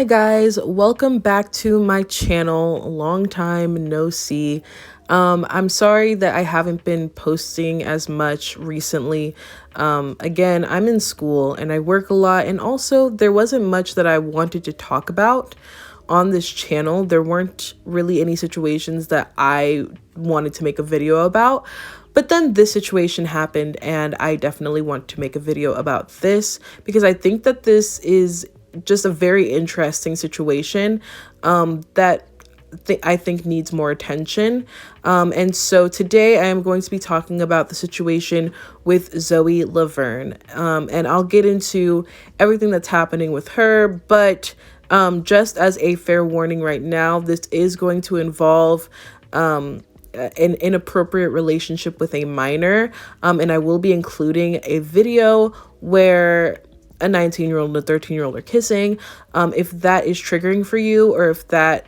Hi guys, welcome back to my channel. Long time no see. I'm sorry that I haven't been posting as much recently. Again, I'm in school and I work a lot, and also there wasn't much that I wanted to talk about on this channel. There weren't really any situations that I wanted to make a video about. But then this situation happened and I definitely want to make a video about this because I think that this is just a very interesting situation that I think needs more attention. And so today I am going to be talking about the situation with Zoe Laverne. And I'll get into everything that's happening with her, but just as a fair warning right now, this is going to involve an inappropriate relationship with a minor. And I will be including a video where a 19-year-old and a 13-year-old are kissing. If that is triggering for you, or if that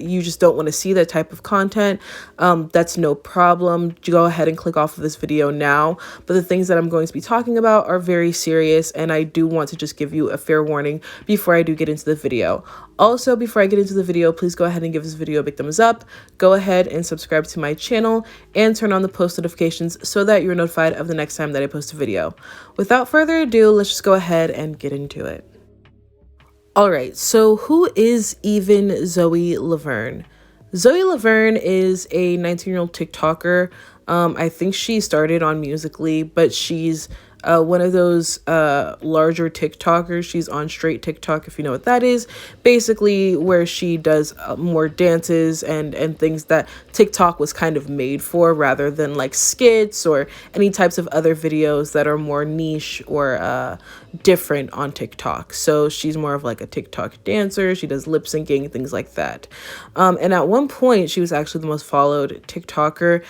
you just don't want to see that type of content, that's no problem. Go ahead and click off of this video now. But the things that I'm going to be talking about are very serious, and I do want to just give you a fair warning before I do get into the video. Also, before I get into the video, please go ahead and give this video a big thumbs up. Go ahead and subscribe to my channel and turn on the post notifications so that you're notified of the next time that I post a video. Without further ado, let's just go ahead and get into it. All right, so who is even Zoe Laverne? Zoe Laverne is a 19-year-old TikToker. I think she started on Musical.ly, but she's one of those larger TikTokers. She's on Straight TikTok, if you know what that is. Basically, where she does more dances and things that TikTok was kind of made for, rather than like skits or any types of other videos that are more niche or different on TikTok. So she's more of like a TikTok dancer. She does lip syncing, things like that. And at one point, she was actually the most followed TikToker.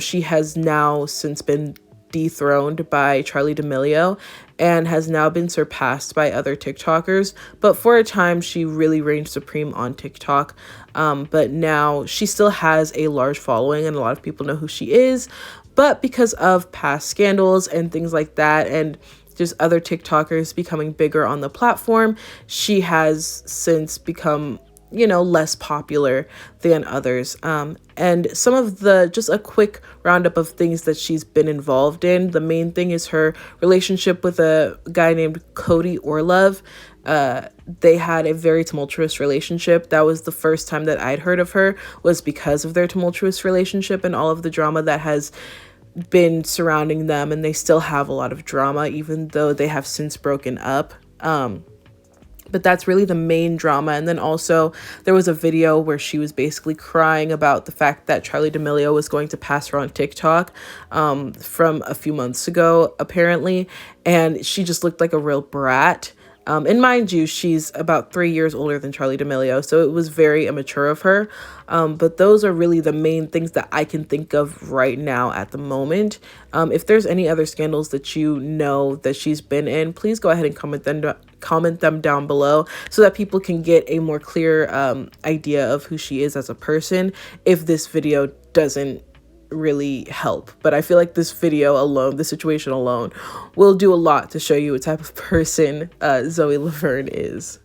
She has now since been dethroned by Charli D'Amelio and has now been surpassed by other TikTokers. But for a time, she really reigned supreme on TikTok. But now she still has a large following and a lot of people know who she is. But because of past scandals and things like that, and just other TikTokers becoming bigger on the platform, she has since become, you know, less popular than others. And some of just a quick roundup of things that she's been involved in. The main thing is her relationship with a guy named Cody Orlove. They had a very tumultuous relationship. That was the first time that I'd heard of her, was because of their tumultuous relationship and all of the drama that has been surrounding them. And they still have a lot of drama, even though they have since broken up. But that's really the main drama. And then also there was a video where she was basically crying about the fact that Charli D'Amelio was going to pass her on TikTok from a few months ago, apparently. And she just looked like a real brat. And mind you, she's about 3 years older than Charli D'Amelio, so it was very immature of her. But those are really the main things that I can think of right now at the moment. If there's any other scandals that you know that she's been in, please go ahead and comment them down below so that people can get a more clear idea of who she is as a person, if this video doesn't really help. But I feel like this video alone, this situation alone, will do a lot to show you what type of person Zoe Laverne is.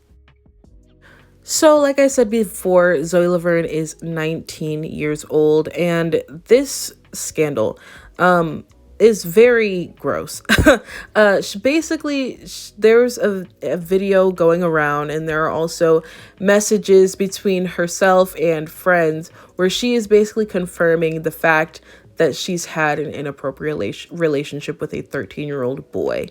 So like I said before, Zoe Laverne is 19 years old, and this scandal is very gross. There's a video going around, and there are also messages between herself and friends where she is basically confirming the fact that she's had an inappropriate relationship with a 13-year-old boy.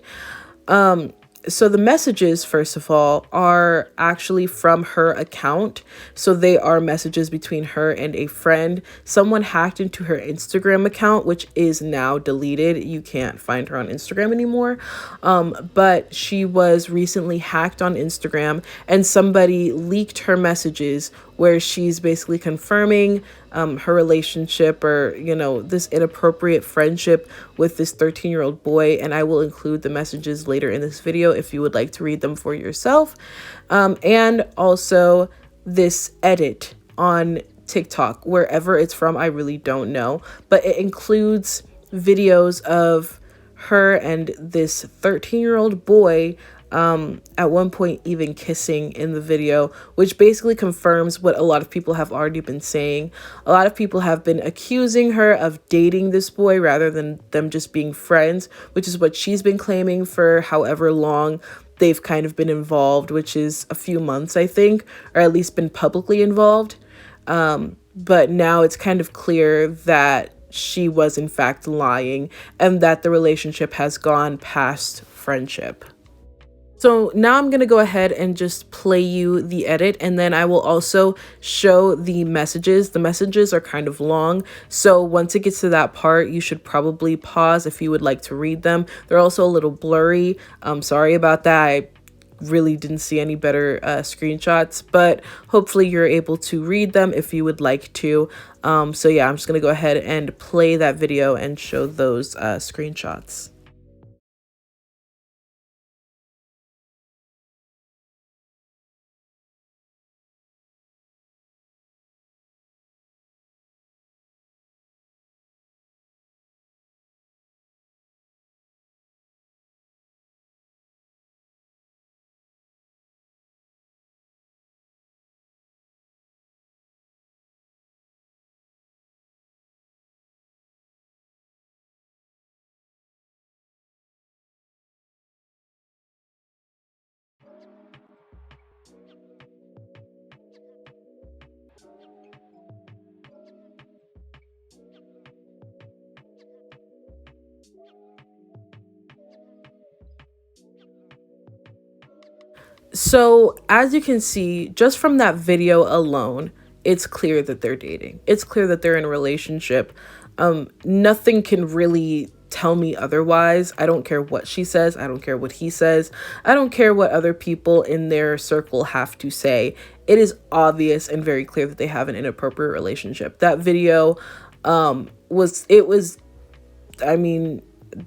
So the messages, first of all, are actually from her account. So they are messages between her and a friend. Someone hacked into her Instagram account, which is now deleted. You can't find her on Instagram anymore. But she was recently hacked on Instagram, and somebody leaked her messages where she's basically confirming her relationship, or, you know, this inappropriate friendship with this 13-year-old boy. And I will include the messages later in this video if you would like to read them for yourself. And also this edit on TikTok, wherever it's from, I really don't know, but it includes videos of her and this 13-year-old boy at one point even kissing in the video, which basically confirms what a lot of people have already been saying. A lot of people have been accusing her of dating this boy rather than them just being friends, which is what she's been claiming for however long they've kind of been involved, which is a few months, I think, or at least been publicly involved. But now it's kind of clear that she was in fact lying and that the relationship has gone past friendship. So now I'm going to go ahead and just play you the edit, and then I will also show the messages. The messages are kind of long, so once it gets to that part, you should probably pause if you would like to read them. They're also a little blurry. I'm sorry about that. I really didn't see any better screenshots, but hopefully you're able to read them if you would like to. So yeah, I'm just going to go ahead and play that video and show those screenshots. So as you can see, just from that video alone, it's clear that they're dating. It's clear that they're in a relationship. Nothing can really tell me otherwise. I don't care what she says. I don't care what he says. I don't care what other people in their circle have to say. It is obvious and very clear that they have an inappropriate relationship. That video I mean,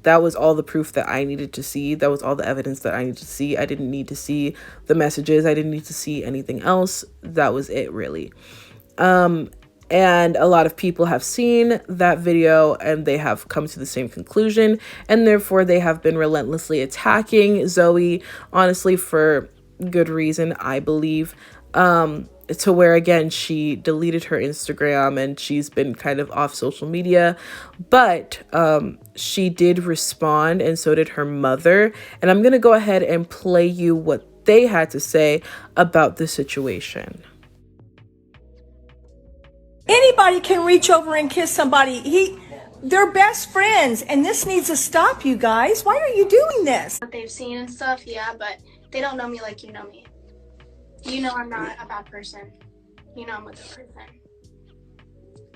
that was all the proof that I needed to see. That was all the evidence that I needed to see. I didn't need to see the messages. I didn't need to see anything else. That was it, really. And a lot of people have seen that video and they have come to the same conclusion, and therefore they have been relentlessly attacking Zoe, honestly, for good reason, I believe. To where, again, she deleted her Instagram and she's been kind of off social media, but she did respond, and so did her mother. And I'm gonna go ahead and play you what they had to say about the situation. Anybody can reach over and kiss somebody. They're best friends, and this needs to stop, you guys. Why are you doing this? What they've seen and stuff, yeah, but they don't know me like you know me. You know I'm not a bad person. You know I'm a good person.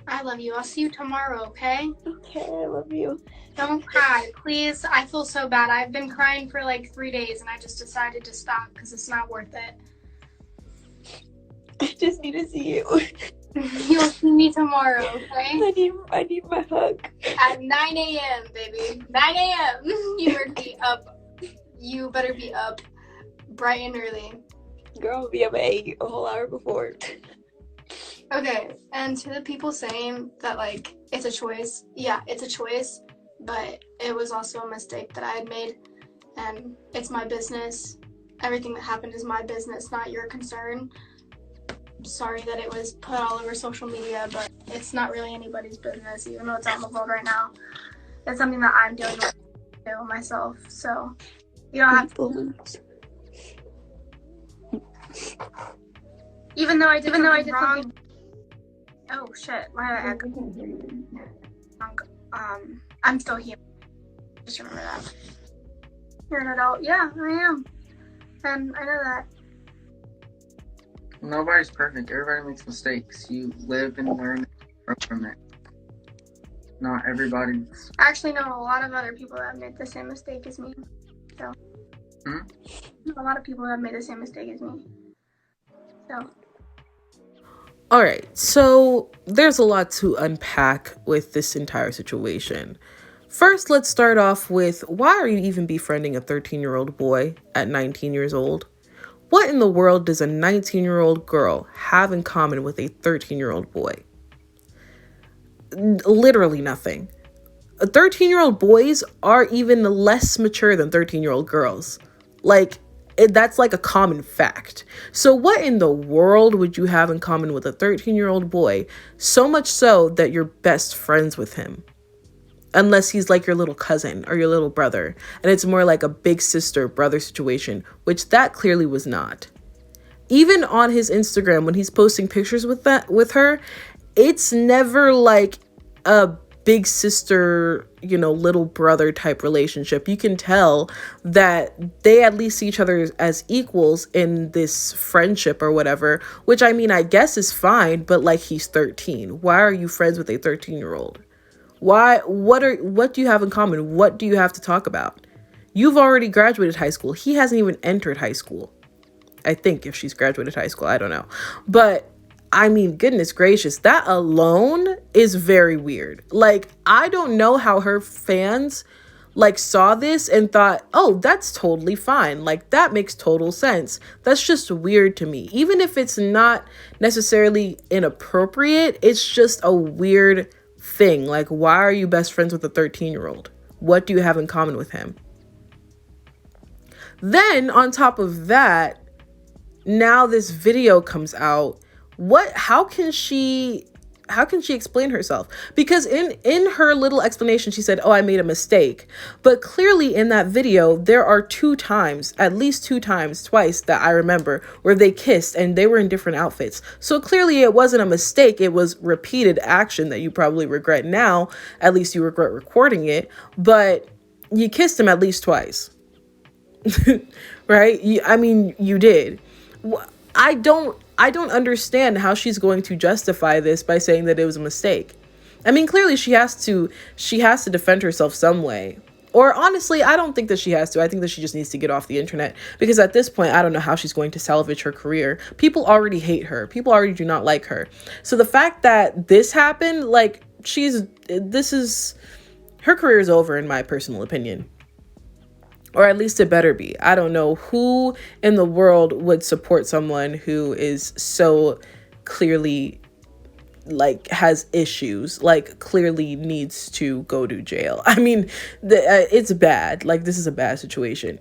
I love you. I'll see you tomorrow, okay? Okay, I love you. Don't cry, please. I feel so bad. I've been crying for like 3 days, and I just decided to stop because it's not worth it. I just need to see you. You'll see me tomorrow, okay? I need my hug. At 9 a.m., baby. 9 a.m. You better be up. You better be up bright and early. Girl, I'll be up at 8, a whole hour before. Okay, and to the people saying that, like, it's a choice. Yeah, it's a choice, but it was also a mistake that I had made, and it's my business. Everything that happened is my business, not your concern. Sorry that it was put all over social media, but it's not really anybody's business, even though it's out in the world right now. It's something that I'm dealing with myself, so you don't have to. Even though I did wrong. Oh shit! Why did I echo? I'm still here. Just remember that. You're an adult. Yeah, I am, and I know that. Nobody's perfect. Everybody makes mistakes. You live and learn from it. Not everybody's. Actually, no. A lot of other people have made the same mistake as me. So. A lot of people have made the same mistake as me. So. All right, so there's a lot to unpack with this entire situation. First, let's start off with, why are you even befriending a 13-year-old boy at 19 years old? What in the world does a 19-year-old girl have in common with a 13-year-old boy? Literally nothing. 13-year-old boys are even less mature than 13-year-old girls. Like, That's like a common fact. So what in the world would you have in common with a 13-year-old boy, so much so that you're best friends with him? Unless he's like your little cousin or your little brother, and it's more like a big sister brother situation, which that clearly was not. Even on his Instagram, when he's posting pictures with her, it's never like a big sister, little brother type relationship. You can tell that they at least see each other as equals in this friendship or whatever, which I mean, I guess is fine, but like, he's 13. Why are you friends with a 13-year-old? Why? What do you have in common? What do you have to talk about? You've already graduated high school. He hasn't even entered high school. I think if she's graduated high school, I don't know. But I mean, goodness gracious, that alone is very weird. Like, I don't know how her fans like saw this and thought, oh, that's totally fine. Like, that makes total sense. That's just weird to me. Even if it's not necessarily inappropriate, it's just a weird thing. Like, why are you best friends with a 13-year-old? What do you have in common with him? Then on top of that, now this video comes out. How can she explain herself? Because in her little explanation, she said, oh, I made a mistake. But clearly in that video, there are at least two times, twice that I remember, where they kissed and they were in different outfits. So clearly it wasn't a mistake. It was repeated action that you probably regret now. At least you regret recording it. But you kissed him at least twice. Right? You did. I don't understand how she's going to justify this by saying that it was a mistake. I mean, clearly she has to defend herself some way. Or honestly, I don't think that she has to. I think that she just needs to get off the internet, because at this point, I don't know how she's going to salvage her career. People already hate her. People already do not like her. So the fact that this happened, like, her career is over, in my personal opinion. Or at least it better be. I don't know who in the world would support someone who is so clearly, like, has issues, like, clearly needs to go to jail. I mean, it's bad. Like, this is a bad situation.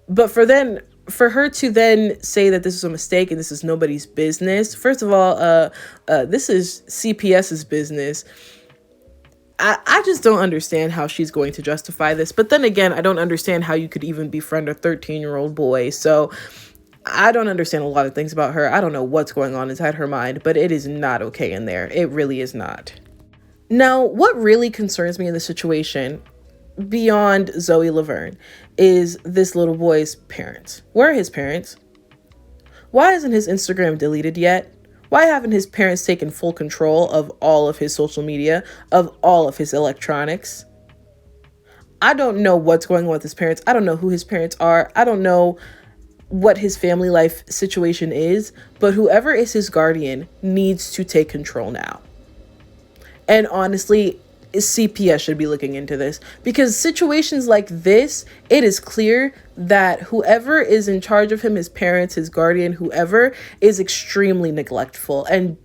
But for her to then say that this is a mistake and this is nobody's business. First of all, this is CPS's business. I just don't understand how she's going to justify this. But then again, I don't understand how you could even befriend a 13-year-old boy. So I don't understand a lot of things about her. I don't know what's going on inside her mind, but it is not okay in there. It really is not. Now, what really concerns me in this situation, beyond Zoe Laverne, is this little boy's parents. Where are his parents? Why isn't his Instagram deleted yet? Why haven't his parents taken full control of all of his social media, of all of his electronics? I don't know what's going on with his parents. I don't know who his parents are. I don't know what his family life situation is, but whoever is his guardian needs to take control now. And honestly, CPS should be looking into this, because situations like this, it is clear that whoever is in charge of him, his parents, his guardian, whoever, is extremely neglectful and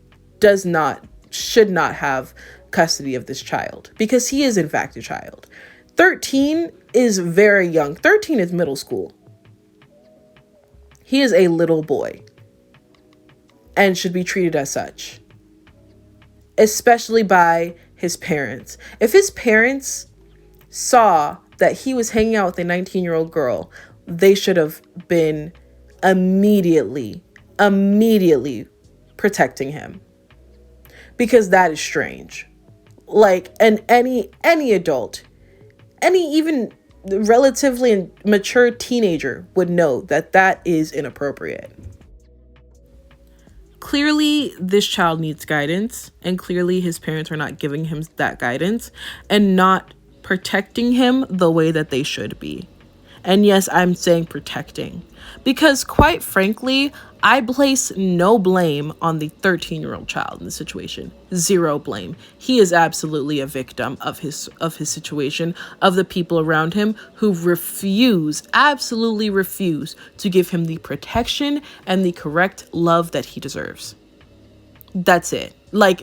should not have custody of this child, because he is in fact a child. 13 is very young. 13 is middle school. He is a little boy and should be treated as such, especially by his parents. If his parents saw that he was hanging out with a 19-year-old girl, they should have been immediately protecting him, because that is strange. Like, and any adult, any even relatively mature teenager would know that that is inappropriate. Clearly, this child needs guidance, and clearly his parents are not giving him that guidance and not protecting him the way that they should be. And yes, I'm saying protecting, because quite frankly, I place no blame on the 13-year-old child in the situation. Zero blame. He is absolutely a victim of his situation, of the people around him who absolutely refuse to give him the protection and the correct love that he deserves. That's it. Like,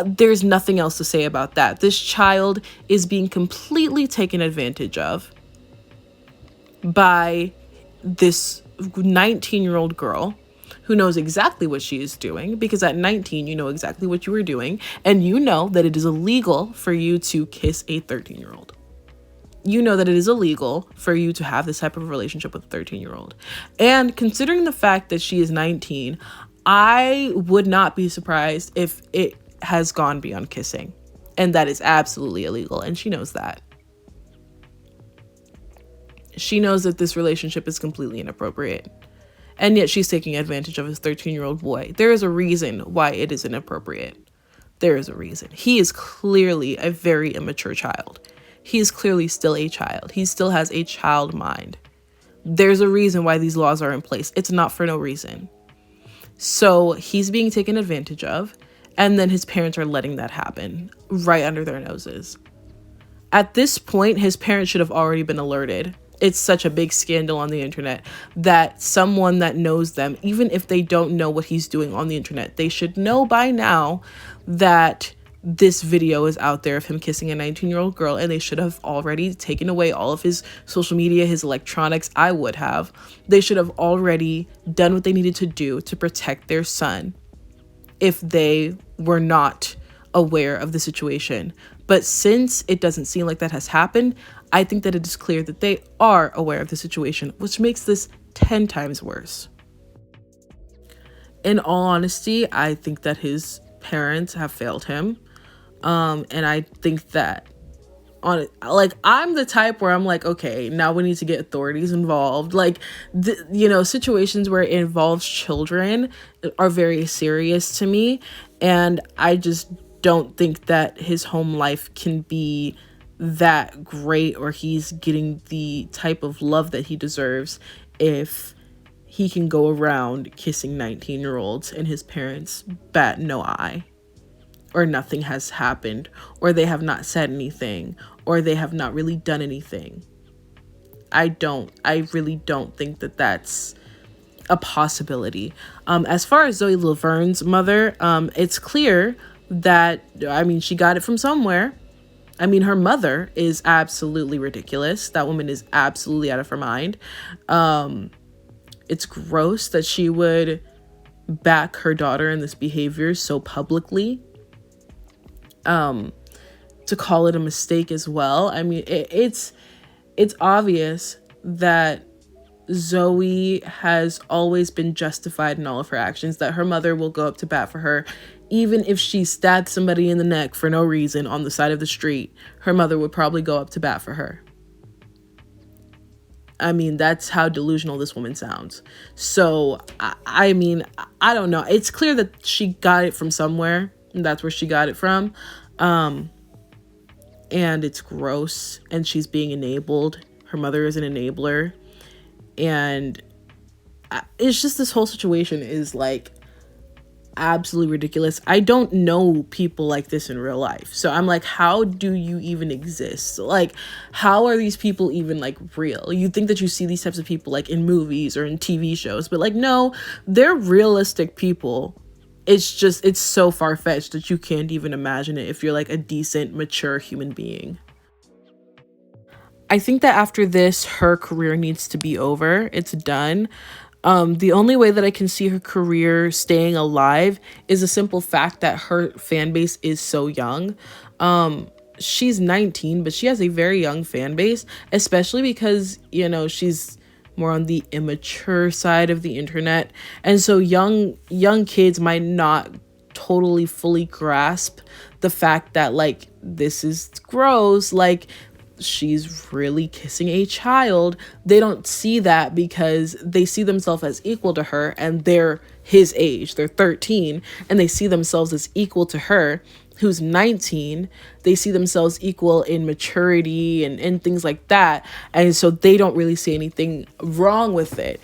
there's nothing else to say about that. This child is being completely taken advantage of by this 19-year-old girl who knows exactly what she is doing, because at 19, you know exactly what you were doing, and you know that it is illegal for you to kiss a 13-year-old. You know that it is illegal for you to have this type of relationship with a 13-year-old. And considering the fact that she is 19, I would not be surprised if it has gone beyond kissing. And that is absolutely illegal. And she knows that. She knows that this relationship is completely inappropriate. And yet she's taking advantage of his 13-year-old boy. There is a reason why it is inappropriate. There is a reason. He is clearly a very immature child. He is clearly still a child. He still has a child mind. There's a reason why these laws are in place. It's not for no reason. So he's being taken advantage of, and then his parents are letting that happen right under their noses. At this point, his parents should have already been alerted. It's such a big scandal on the internet that someone that knows them, even if they don't know what he's doing on the internet, they should know by now that this video is out there of him kissing a 19-year-old girl, and they should have already taken away all of his social media, his electronics. I would have. They should have already done what they needed to do to protect their son if they were not aware of the situation. But since it doesn't seem like that has happened, I think that it is clear that they are aware of the situation, which makes this 10 times worse. In all honesty, I think that his parents have failed him. And I think that I'm the type where I'm like, okay, now we need to get authorities involved. Like, situations where it involves children are very serious to me. And I just don't think that his home life can be that great, or he's getting the type of love that he deserves if he can go around kissing 19-year-olds and his parents bat no eye, or nothing has happened, or they have not said anything, or they have not really done anything. I really don't think that that's a possibility. As far as Zoe Laverne's mother, it's clear that, she got it from somewhere. Her mother is absolutely ridiculous. That woman is absolutely out of her mind. It's gross that she would back her daughter in this behavior so publicly. To call it a mistake as well. It's obvious that Zoe has always been justified in all of her actions, that her mother will go up to bat for her. Even if she stabbed somebody in the neck for no reason on the side of the street, her mother would probably go up to bat for her. That's how delusional this woman sounds. So, I don't know. It's clear that she got it from somewhere. And that's where she got it from. And it's gross. And she's being enabled. Her mother is an enabler. And it's just, this whole situation is like absolutely ridiculous. I don't know people like this in real life. So I'm like, how do you even exist? Like, how are these people even like real? You think that you see these types of people like in movies or in TV shows, but like, no, they're realistic people. It's just, it's so far-fetched that you can't even imagine it if you're like a decent, mature human being. I think that after this, her career needs to be over. It's done. The only way that I can see her career staying alive is a simple fact that her fan base is so young. She's 19, but she has a very young fan base, especially because, she's more on the immature side of the internet. And so young kids might not totally fully grasp the fact that like, this is gross. Like, she's really kissing a child. They don't see that because they see themselves as equal to her, and they're his age. They're 13, and they see themselves as equal to her, who's 19. They see themselves equal in maturity and things like that. And so they don't really see anything wrong with it.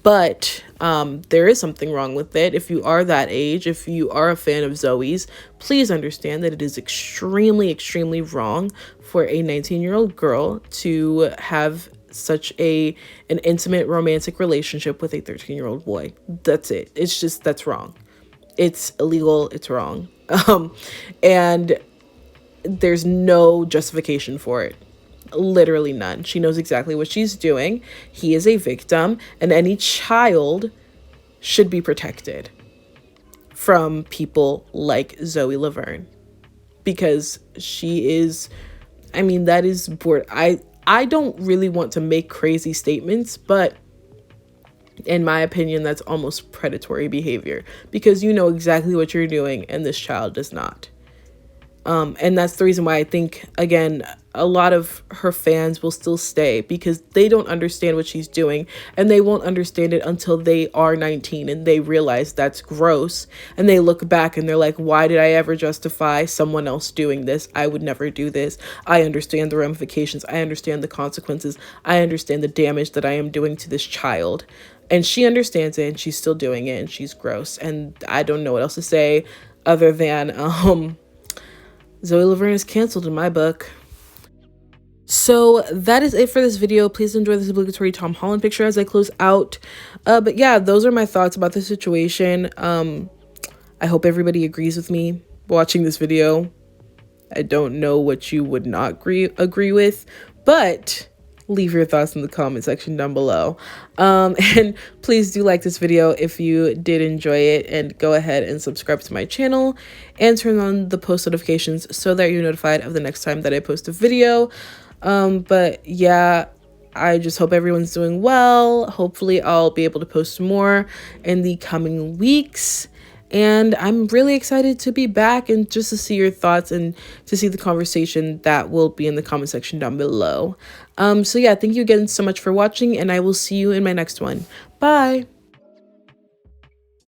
But there is something wrong with it. If you are that age, if you are a fan of Zoe's, please understand that it is extremely, extremely wrong for a 19-year-old girl to have such an intimate romantic relationship with a 13-year-old boy. That's it. It's just, that's wrong. It's illegal. It's wrong. And there's no justification for it. literally none. She knows exactly what she's doing. He is a victim, and any child should be protected from people like Zoe Laverne, because she is, I mean, that is bored. I don't really want to make crazy statements, but in my opinion, that's almost predatory behavior, because you know exactly what you're doing and this child does not. And that's the reason why I think, again, a lot of her fans will still stay, because they don't understand what she's doing, and they won't understand it until they are 19 and they realize that's gross, and they look back and they're like, why did I ever justify someone else doing this? I would never do this. I understand the ramifications. I understand the consequences. I understand the damage that I am doing to this child. And she understands it, and she's still doing it, and she's gross. And I don't know what else to say other than Zoe Laverne is canceled in my book. So that is it for this video. Please enjoy this obligatory Tom Holland picture as I close out. But yeah, those are my thoughts about the situation. I hope everybody agrees with me watching this video. I don't know what you would not agree with, but leave your thoughts in the comment section down below. And please do like this video if you did enjoy it, and go ahead and subscribe to my channel and turn on the post notifications so that you're notified of the next time that I post a video. But yeah, I just hope everyone's doing well. Hopefully I'll be able to post more in the coming weeks. And I'm really excited to be back and just to see your thoughts and to see the conversation that will be in the comment section down below. So yeah, thank you again so much for watching, and I will see you in my next one. Bye!